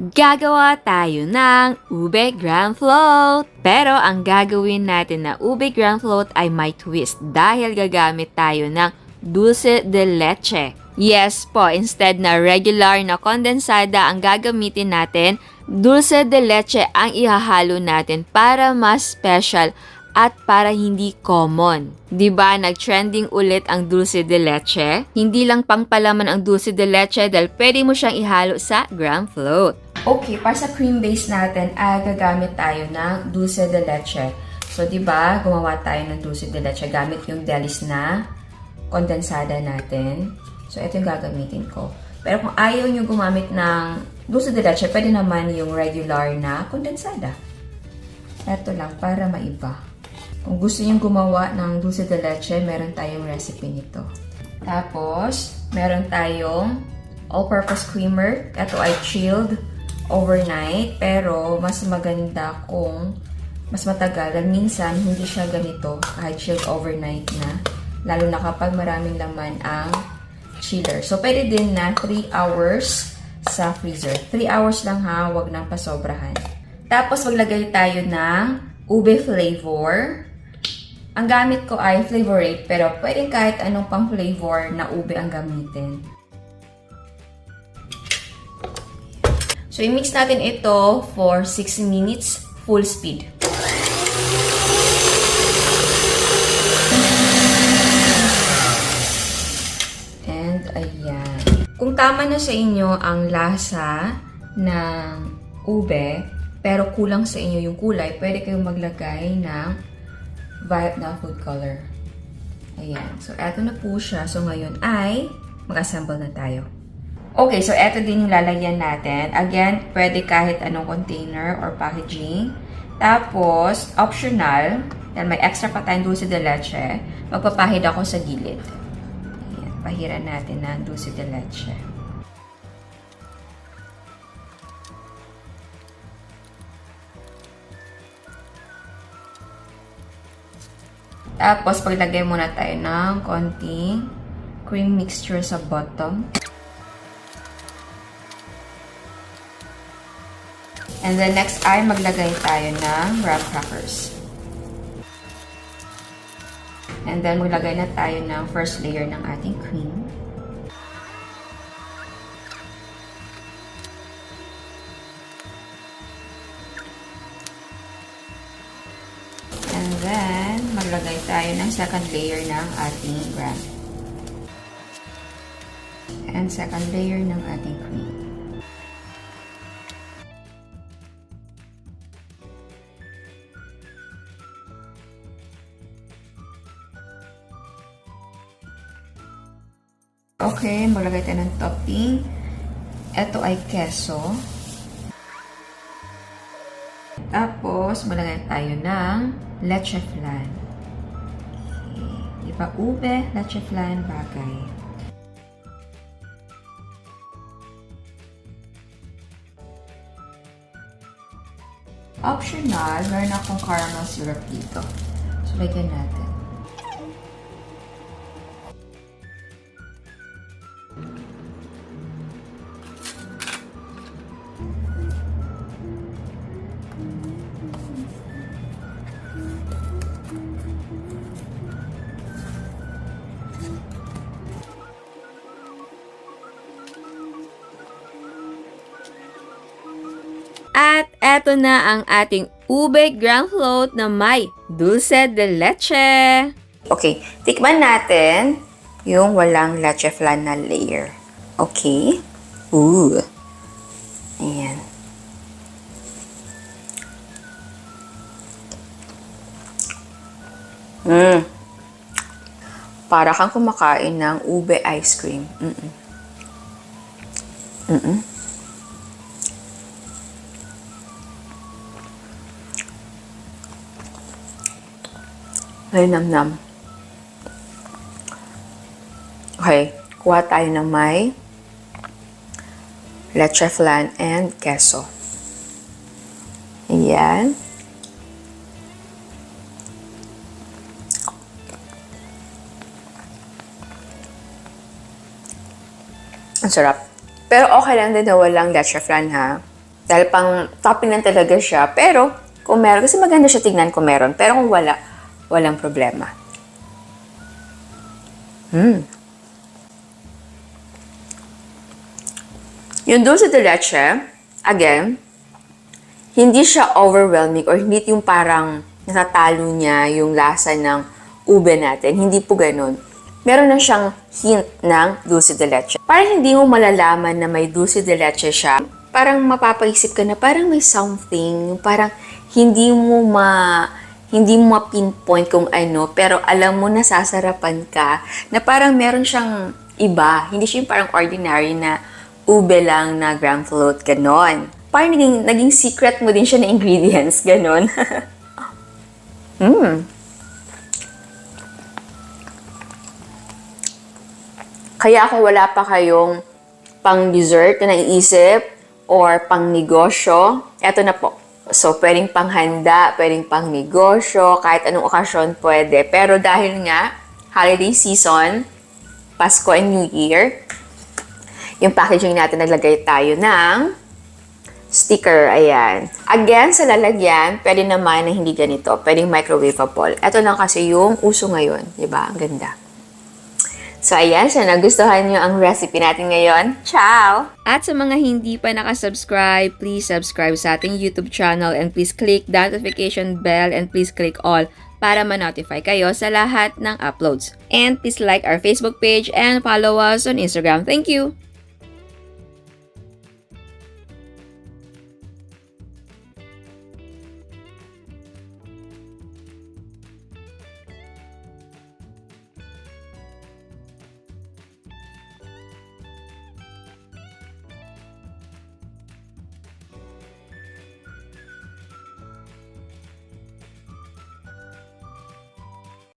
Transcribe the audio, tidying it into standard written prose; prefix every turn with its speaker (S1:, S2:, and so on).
S1: Gagawa tayo ng ube grand float. Pero ang gagawin natin na ube grand float ay may twist dahil gagamit tayo ng dulce de leche. Yes po, instead na regular na kondensada ang gagamitin natin, dulce de leche ang ihahalo natin para mas special at para hindi common. 'Di ba nag-trending ulit ang dulce de leche? Hindi lang pangpalaman ang dulce de leche dahil pwede mo siyang ihalo sa grand float. Okay, para sa cream base natin ay gagamit tayo ng dulce de leche. So 'di ba, gumawa tayo ng dulce de leche gamit yung Delis na kondensada natin. So ito yung gagamitin ko. Pero kung ayaw nyo gumamit ng dulce de leche, pwede naman yung regular na kondensada. Ito lang para maiba. Kung gusto nyo gumawa ng dulce de leche, meron tayong recipe nito. Tapos, meron tayong all-purpose creamer. Ito ay chilled overnight, pero mas maganda kung mas matagal. Minsan, hindi siya ganito kahit chilled overnight na. Lalo na kapag maraming laman ang chiller. So, pwede din na 3 hours sa freezer. 3 hours lang ha, wag nang pasobrahan. Tapos, maglagay tayo ng ube flavor. Ang gamit ko ay Flavor 8, pero pwedeng kahit anong pang flavor na ube ang gamitin. So, i-mix natin ito for 6 minutes, full speed. And, ayan. Kung tama na sa inyo ang lasa ng ube, pero kulang sa inyo yung kulay, pwede kayong maglagay ng violet na food color. Ayan. So, eto na po siya. So, ngayon ay mag-assemble na tayo. Okay, so eto din yung lalagyan natin. Again, pwede kahit anong container or packaging. Tapos, optional, dahil may extra pa tayong dulce de leche, magpapahid ako sa gilid. Ayan, pahiran natin ng dulce de leche. Tapos, paglagay muna tayo ng konting cream mixture sa bottom. And then, next ay maglagay tayo ng graham crackers. And then, maglagay na tayo ng first layer ng ating cream. And then, maglagay tayo ng second layer ng ating graham. And second layer ng ating cream. Okay, maglagay tayo ng topping. Ito ay keso. Tapos, maglagay tayo ng leche flan. Okay. Diba ube, leche flan, bagay. Optional, meron akong caramel syrup dito. So, lagyan natin. At eto na ang ating ube grand float na may dulce de leche. Okay, tikman natin yung walang leche flan na layer. Okay? Ooh. Ayan. Para kang kumakain ng ube ice cream. Ay, nam-nam. Okay, kuha tayo ng may leche flan and queso. Ayan. Ang sarap. Pero okay lang din na walang leche flan, ha? Dahil pang topping lang talaga siya. Pero, kung meron, kasi maganda siya tignan kung meron. Pero kung wala, walang problema. Yung dulce de leche, again, hindi siya overwhelming or hindi yung parang natatalo niya yung lasa ng ube natin. Hindi po ganun. Meron na siyang hint ng dulce de leche. Parang hindi mo malalaman na may dulce de leche siya. Parang mapapaisip ka na parang may something, parang hindi mo ma-pinpoint kung ano, pero alam mo na sasarapan ka na parang meron siyang iba. Hindi siya yung parang ordinary na ube lang na gram float, ganon. Parang naging secret mo din siya na ingredients, ganon. Kaya kung wala pa kayong pang dessert na naiisip or pang negosyo, eto na po. So, pwedeng panghanda, pwedeng pang negosyo, kahit anong okasyon pwede. Pero dahil nga, holiday season, Pasko and New Year, yung packaging natin, naglagay tayo ng sticker, ayan. Again, sa lalagyan, pwede naman na hindi ganito, pwedeng microwavable. Ito lang kasi yung uso ngayon, di ba? Ang ganda. So, ayan siya. Nagustuhan nyo ang recipe natin ngayon. Ciao! At sa mga hindi pa nakasubscribe, please subscribe sa ating YouTube channel and please click the notification bell and please click all para ma-notify kayo sa lahat ng uploads. And please like our Facebook page and follow us on Instagram. Thank you!